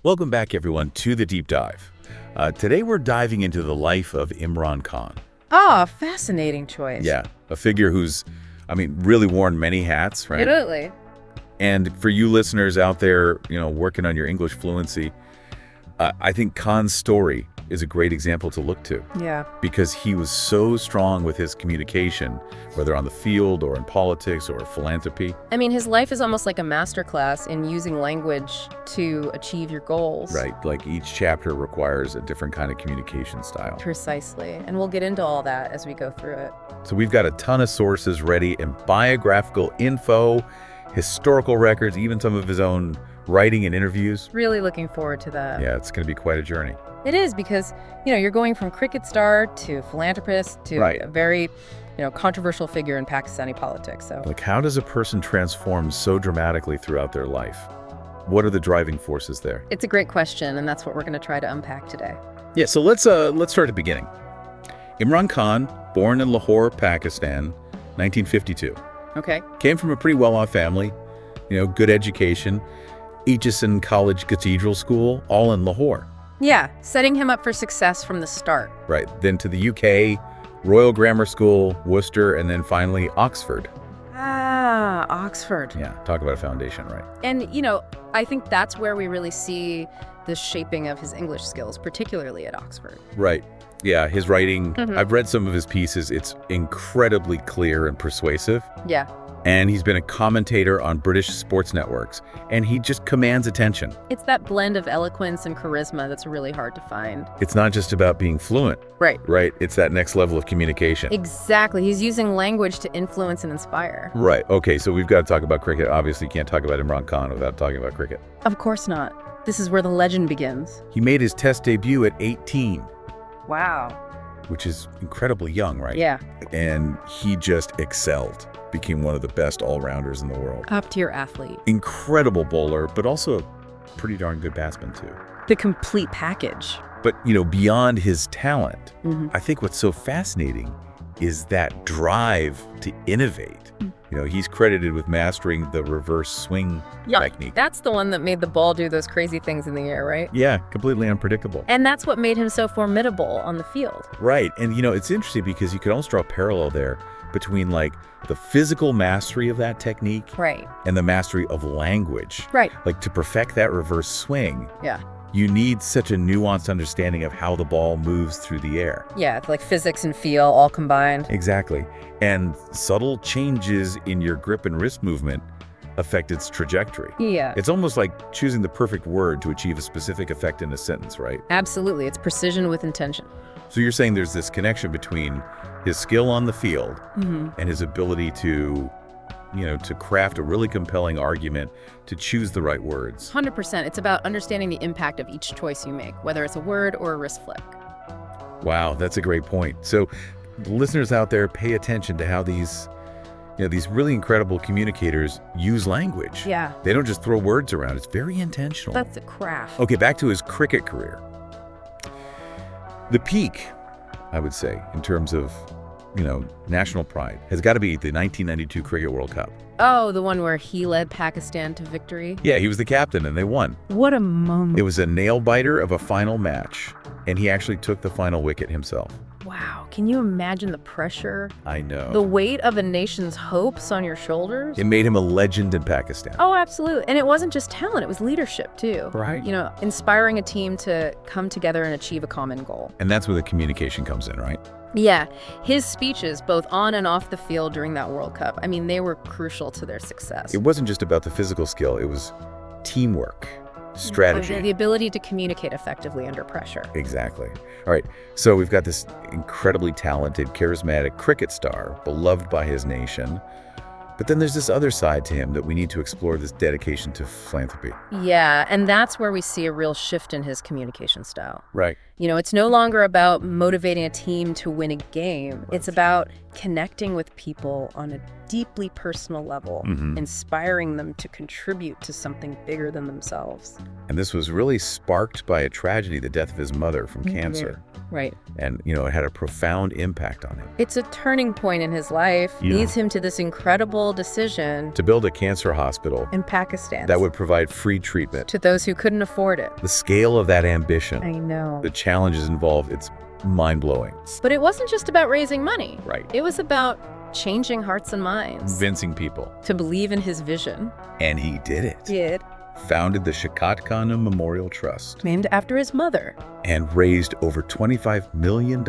Welcome back, everyone, to The Deep Dive. Today we're diving into the life of Imran Khan. Oh, fascinating choice. Yeah, a figure who's, really worn many hats, right? Absolutely. And for you listeners out there, working on your English fluency, I think Khan's story is a great example to look to. Yeah. Because he was so strong with his communication, whether on the field or in politics or philanthropy. His life is almost like a masterclass in using language to achieve your goals. Right, like each chapter requires a different kind of communication style. Precisely. And we'll get into all that as we go through it. So we've got a ton of sources ready and biographical info, historical records, even some of his own writing and interviews. Really looking forward to that. Yeah, it's going to be quite a journey. It is because, you're going from cricket star to philanthropist to Right. a very, controversial figure in Pakistani politics. So, Like, how does a person transform so dramatically throughout their life? What are the driving forces there? it's a great question, and that's what we're going to try to unpack today. Yeah, so let's start at the beginning. Imran Khan, born in Lahore, Pakistan, 1952. Okay. Came from a pretty well-off family, good education, Aitchison College Cathedral School, all in Lahore. Yeah, setting him up for success from the start. Right, then to the UK, Royal Grammar School, Worcester, and then finally Oxford. Ah, Oxford. Yeah, talk about a foundation, right? And, I think that's where we really see the shaping of his English skills, particularly at Oxford. Right. Yeah, his writing, Mhm. I've read some of his pieces. It's incredibly clear and persuasive. Yeah. And he's been a commentator on British sports networks, and he just commands attention. It's that blend of eloquence and charisma that's really hard to find. It's not just about being fluent, Right. right? It's that next level of communication. Exactly. He's using language to influence and inspire. Right. Okay, so we've got to talk about cricket. Obviously, you can't talk about Imran Khan without talking about cricket. Of course not. This is where the legend begins. He made his Test debut at 18, Wow. which is incredibly young, right? Yeah. And he just excelled, became one of the best all-rounders in the world. Top-tier athlete. Incredible bowler, but also a pretty darn good batsman, too. The complete package. But, beyond his talent, Mhm. I think what's so fascinating is that drive to innovate. He's credited with mastering the reverse swing technique. That's the one that made the ball do those crazy things in the air, right? Yeah, completely unpredictable. And that's what made him so formidable on the field. Right. And, it's interesting because you could almost draw a parallel there between, like, the physical mastery of that technique Right. and the mastery of language. Right. Like, to perfect that reverse swing, Yeah. you need such a nuanced understanding of how the ball moves through the air. Yeah, it's like physics and feel all combined. Exactly. And subtle changes in your grip and wrist movement affect its trajectory. Yeah. It's almost like choosing the perfect word to achieve a specific effect in a sentence, right? Absolutely. It's precision with intention. So you're saying there's this connection between his skill on the field Mm-hmm. and his ability to craft a really compelling argument, to choose the right words. 100%. It's about understanding the impact of each choice you make, whether it's a word or a wrist flick. Wow, that's a great point. So listeners out there, pay attention to how these really incredible communicators use language. Yeah. They don't just throw words around. It's very intentional. That's a craft. Okay, back to his cricket career. The peak, I would say, in terms of, national pride, has got to be the 1992 Cricket World Cup. Oh, the one where he led Pakistan to victory? Yeah, he was the captain and they won. What a moment. It was a nail-biter of a final match, and he actually took the final wicket himself. Wow. Can you imagine the pressure? I know. The weight of a nation's hopes on your shoulders? It made him a legend in Pakistan. Oh, absolutely. And it wasn't just talent, it was leadership, too. Right. Inspiring a team to come together and achieve a common goal. And that's where the communication comes in, right? Yeah. His speeches, both on and off the field during that World Cup, they were crucial to their success. It wasn't just about the physical skill. It was teamwork, strategy. The ability to communicate effectively under pressure. Exactly. All right. So we've got this incredibly talented, charismatic cricket star, beloved by his nation. But then there's this other side to him that we need to explore, this dedication to philanthropy. Yeah, and that's where we see a real shift in his communication style. Right. It's no longer about motivating a team to win a game. It's about connecting with people on a deeply personal level, inspiring them to contribute to something bigger than themselves. And this was really sparked by a tragedy, the death of his mother from cancer. Right. And, it had a profound impact on him. It's a turning point in his life. Yeah. Leads him to this incredible decision To build a cancer hospital in Pakistan that would provide free treatment. to those who couldn't afford it. The scale of that ambition, I know. the challenges involved, it's mind-blowing. But it wasn't just about raising money. Right. It was about changing hearts and minds Convincing people. to believe in his vision. And he did it. Did. Founded the Shakat Khanum Memorial Trust Named after his mother. and raised over $25 million,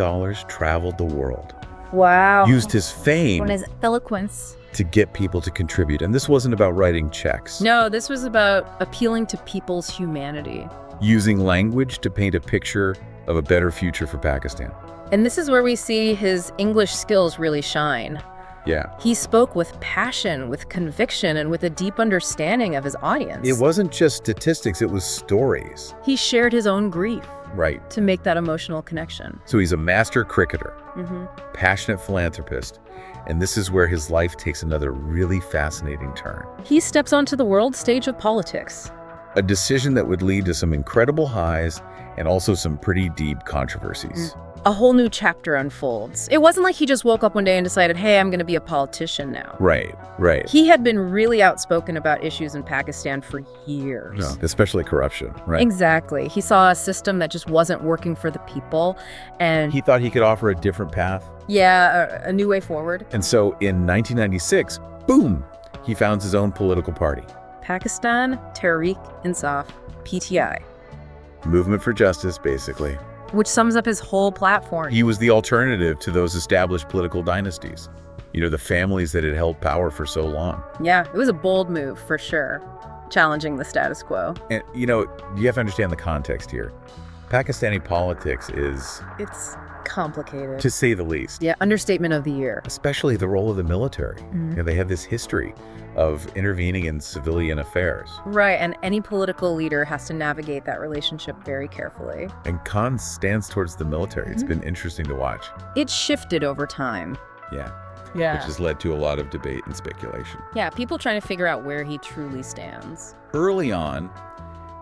traveled the world. Wow. Used his fame On his eloquence. to get people to contribute. And this wasn't about writing checks. No, this was about appealing to people's humanity. Using language to paint a picture of a better future for Pakistan. And this is where we see his English skills really shine. Yeah. He spoke with passion, with conviction, and with a deep understanding of his audience. It wasn't just statistics, it was stories. He shared his own grief Right. to make that emotional connection. So he's a master cricketer, Mm-hmm. passionate philanthropist, and this is where his life takes another really fascinating turn. He steps onto the world stage of politics. A decision that would lead to some incredible highs and also some pretty deep controversies. A whole new chapter unfolds. It wasn't like he just woke up one day and decided, hey, I'm going to be a politician now. Right, right. He had been really outspoken about issues in Pakistan for years. No, especially corruption, right? Exactly. He saw a system that just wasn't working for the people, and He thought he could offer a different path. a new way forward. And so in 1996, boom, he founds his own political party. Pakistan Tehreek-Insaf, PTI, Movement for Justice, basically. which sums up his whole platform. He was the alternative to those established political dynasties. The families that had held power for so long. Yeah, it was a bold move for sure, challenging the status quo. And, you have to understand the context here. Pakistani politics is, It's complicated. to say the least, Yeah, understatement of the year. especially the role of the military. Mhm. They have this history of intervening in civilian affairs. Right, and any political leader has to navigate that relationship very carefully. And Khan stands towards the military. It's been interesting to watch. It shifted over time. Yeah. Yeah. Which has led to a lot of debate and speculation. Yeah, people trying to figure out where he truly stands. Early on,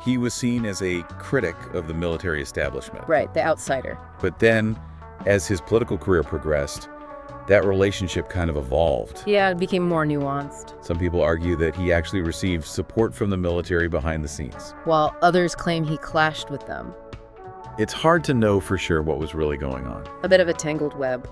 he was seen as a critic of the military establishment. Right, the outsider. But then, as his political career progressed, that relationship kind of evolved. Yeah, it became more nuanced, Some people argue that he actually received support from the military behind the scenes. while others claim he clashed with them. It's hard to know for sure what was really going on. A bit of a tangled web.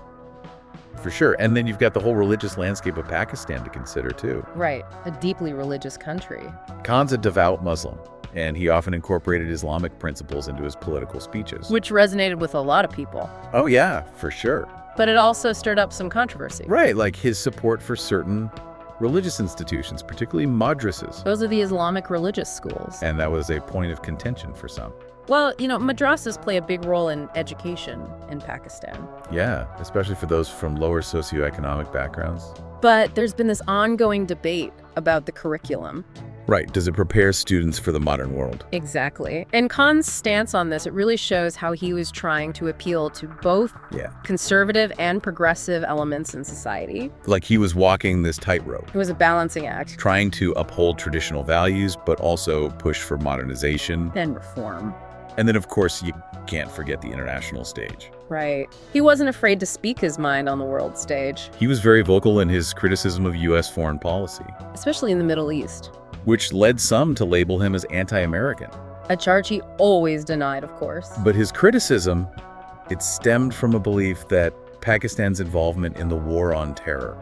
For sure. And then you've got the whole religious landscape of Pakistan to consider, too. Right, a deeply religious country. Khan's a devout Muslim, and he often incorporated Islamic principles into his political speeches. Which resonated with a lot of people. Oh, yeah, for sure. But it also stirred up some controversy. Right, like his support for certain religious institutions, particularly madrasas. Those are the Islamic religious schools. And that was a point of contention for some. Well, madrasas play a big role in education in Pakistan. Yeah, especially for those from lower socioeconomic backgrounds. But there's been this ongoing debate about the curriculum. Right, does it prepare students for the modern world? Exactly. And Khan's stance on this, it really shows how he was trying to appeal to both Yeah. conservative and progressive elements in society. Like he was walking this tightrope, It was a balancing act. trying to uphold traditional values, but also push for modernization. And reform. And then, of course, you can't forget the international stage. Right. He wasn't afraid to speak his mind on the world stage, He was very vocal in his criticism of U.S. foreign policy, especially in the Middle East. which led some to label him as anti-American. A charge he always denied, of course. But his criticism, it stemmed from a belief that Pakistan's involvement in the war on terror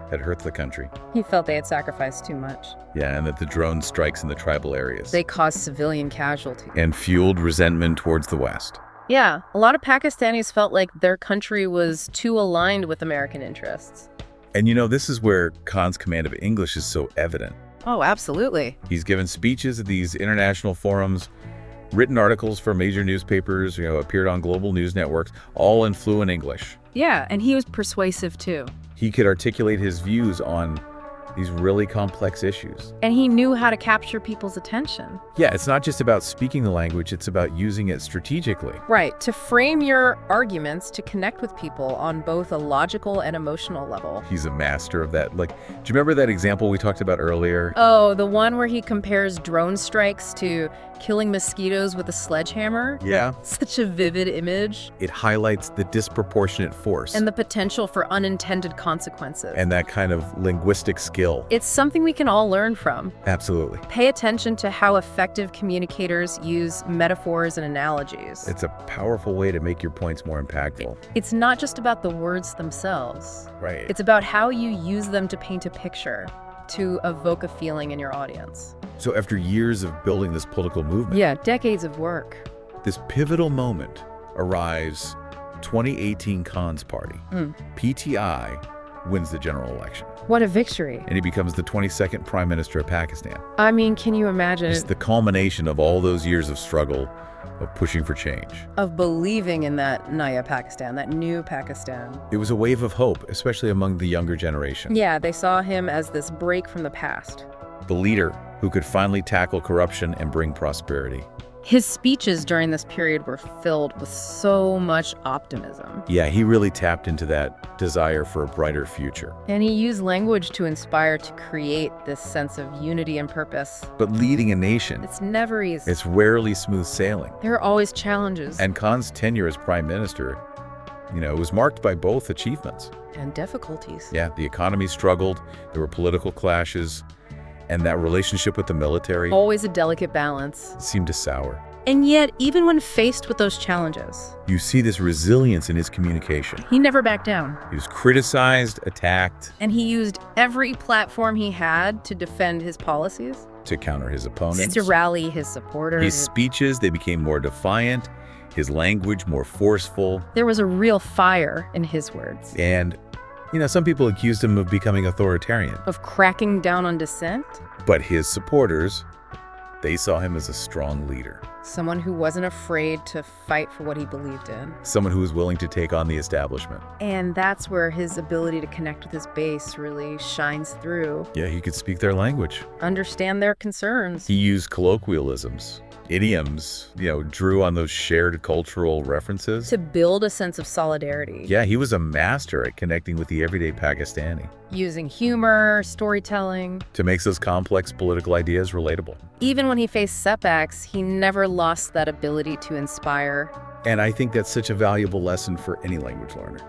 had hurt the country. He felt they had sacrificed too much. Yeah, and that the drone strikes in the tribal areas They caused civilian casualties. and fueled resentment towards the West. Yeah, a lot of Pakistanis felt like their country was too aligned with American interests. And this is where Khan's command of English is so evident. Oh, absolutely. He's given speeches at these international forums, written articles for major newspapers, appeared on global news networks, all in fluent English. Yeah, and he was persuasive too. He could articulate his views on these really complex issues. And he knew how to capture people's attention. Yeah, it's not just about speaking the language, it's about using it strategically. Right, to frame your arguments to connect with people on both a logical and emotional level. He's a master of that. Do you remember that example we talked about earlier? Oh, the one where he compares drone strikes to killing mosquitoes with a sledgehammer. Yeah. Such a vivid image. It highlights the disproportionate force And the potential for unintended consequences. and that kind of linguistic skill. It's something we can all learn from. Absolutely. Pay attention to how effective communicators use metaphors and analogies. It's a powerful way to make your points more impactful. It's not just about the words themselves. Right. It's about how you use them to paint a picture, to evoke a feeling in your audience. So after years of building this political movement, Yeah, decades of work. this pivotal moment arrives 2018 Khan's party. PTI wins the general election, What a victory. and he becomes the 22nd Prime Minister of Pakistan. I mean, can you imagine It's the culmination of all those years of struggle, of pushing for change. of believing in that Naya Pakistan, that new Pakistan? It was a wave of hope, especially among the younger generation. Yeah, they saw him as this break from the past. The leader who could finally tackle corruption and bring prosperity. His speeches during this period were filled with so much optimism. Yeah, he really tapped into that desire for a brighter future. And he used language to inspire, to create this sense of unity and purpose. But leading a nation, It's never easy. it's rarely smooth sailing. There are always challenges And Khan's tenure as prime minister, was marked by both achievements. and difficulties. Yeah, the economy struggled, there were political clashes, and that relationship with the military Always a delicate balance. seemed to sour. And yet, even when faced with those challenges, You see this resilience in his communication. he never backed down. He was criticized, attacked, And he used every platform he had to defend his policies, to counter his opponents. to rally his supporters. His speeches, they became more defiant, his language more forceful, There was a real fire in his words. and, some people accused him of becoming authoritarian. Of cracking down on dissent, But his supporters, they saw him as a strong leader, someone who wasn't afraid to fight for what he believed in. someone who was willing to take on the establishment. And that's where his ability to connect with his base really shines through. Yeah, he could speak their language. Understand their concerns. He used colloquialisms, idioms, drew on those shared cultural references. To build a sense of solidarity. Yeah, he was a master at connecting with the everyday Pakistani Using humor, storytelling. to make those complex political ideas relatable. Even when he faced setbacks, he never lost that ability to inspire. And I think that's such a valuable lesson for any language learner.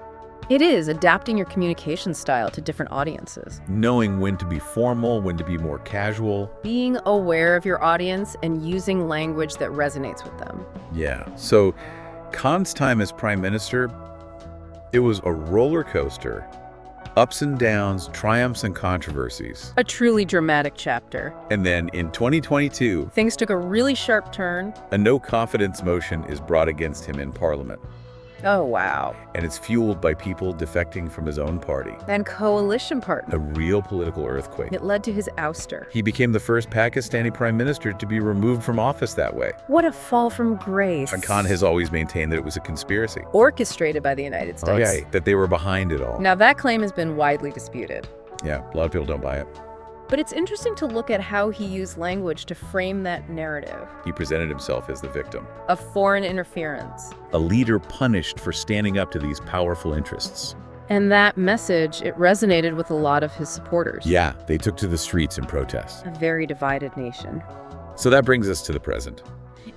It is adapting your communication style to different audiences. Knowing when to be formal, when to be more casual. Being aware of your audience and using language that resonates with them. Yeah. So Khan's time as prime minister, it was a roller coaster. Ups and downs, triumphs and controversies. A truly dramatic chapter. And then in 2022, Things took a really sharp turn. a no-confidence motion is brought against him in Parliament. Oh, wow. And it's fueled by people defecting from his own party. And coalition partner. A real political earthquake. It led to his ouster. He became the first Pakistani prime minister to be removed from office that way. What a fall from grace. And Khan has always maintained that it was a conspiracy. Orchestrated by the United States. Oh, yeah, that they were behind it all. Now, that claim has been widely disputed. Yeah, a lot of people don't buy it. But it's interesting to look at how he used language to frame that narrative He presented himself as the victim. of foreign interference. A leader punished for standing up to these powerful interests. And that message, it resonated with a lot of his supporters. Yeah, they took to the streets in protest. A very divided nation. So that brings us to the present.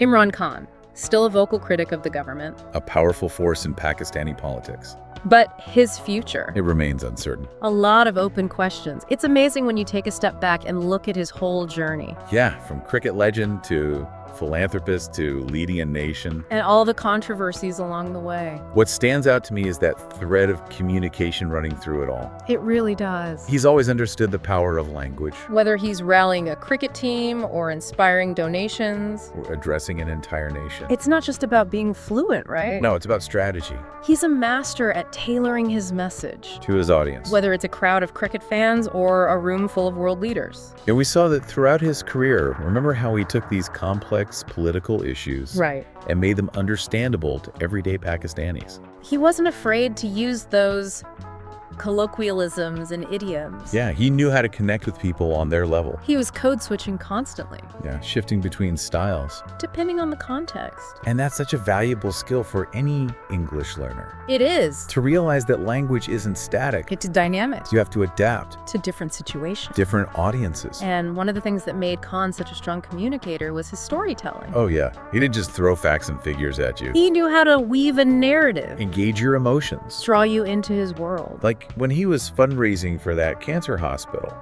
Imran Khan, still a vocal critic of the government. A powerful force in Pakistani politics. But his future. It remains uncertain. A lot of open questions. It's amazing when you take a step back and look at his whole journey. Yeah, from cricket legend to philanthropist to leading a nation. And all the controversies along the way. What stands out to me is that thread of communication running through it all. It really does. He's always understood the power of language, Whether he's rallying a cricket team or inspiring donations, or addressing an entire nation. it's not just about being fluent, right? No, it's about strategy He's a master at tailoring his message, to his audience. whether it's a crowd of cricket fans or a room full of world leaders. And we saw that throughout his career. Remember how he took these complex political issues Right. and made them understandable to everyday Pakistanis. He wasn't afraid to use those colloquialisms and idioms. Yeah, he knew how to connect with people on their level. He was code switching constantly, Yeah, shifting between styles. depending on the context. And that's such a valuable skill for any English learner. It is. To realize that language isn't static. It's dynamic You have to adapt. to different situations. Different audiences. And one of the things that made Khan such a strong communicator was his storytelling. Oh yeah, he didn't just throw facts and figures at you. He knew how to weave a narrative, Engage your emotions. draw you into his world. Like when he was fundraising for that cancer hospital,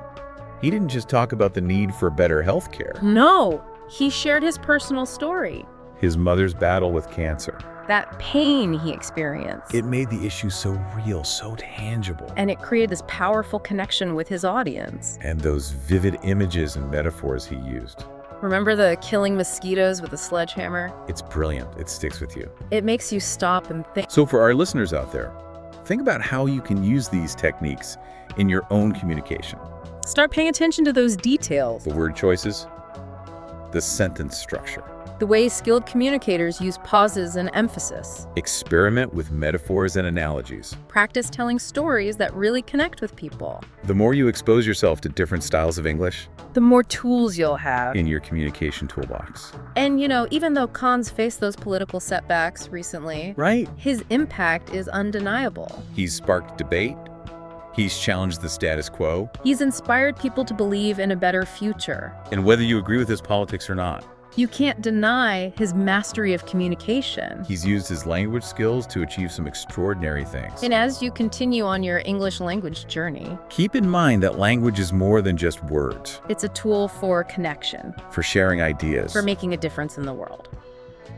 he didn't just talk about the need for better health care. No, he shared his personal story, His mother's battle with cancer. that pain he experienced. It made the issue so real, so tangible. And it created this powerful connection with his audience. And those vivid images and metaphors he used. Remember the killing mosquitoes with a sledgehammer? It's brilliant. It sticks with you. It makes you stop and think. So for our listeners out there, think about how you can use these techniques in your own communication. Start paying attention to those details. The word choices, the sentence structure. The way skilled communicators use pauses and emphasis. Experiment with metaphors and analogies. Practice telling stories that really connect with people. The more you expose yourself to different styles of English The more tools you'll have. in your communication toolbox. And even though Khan's faced those political setbacks recently, Right? his impact is undeniable. He's sparked debate. He's challenged the status quo. He's inspired people to believe in a better future. And whether you agree with his politics or not, You can't deny his mastery of communication. he's used his language skills to achieve some extraordinary things. And as you continue on your English language journey, Keep in mind that language is more than just words, it's a tool for connection, for sharing ideas. for making a difference in the world.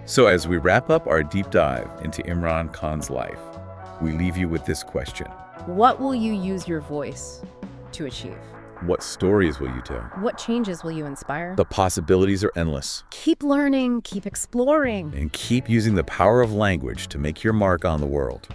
So as we wrap up our deep dive into Imran Khan's life, we leave you with this question. What will you use your voice to achieve? What stories will you tell? What changes will you inspire? The possibilities are endless. Keep learning, keep exploring. And keep using the power of language to make your mark on the world.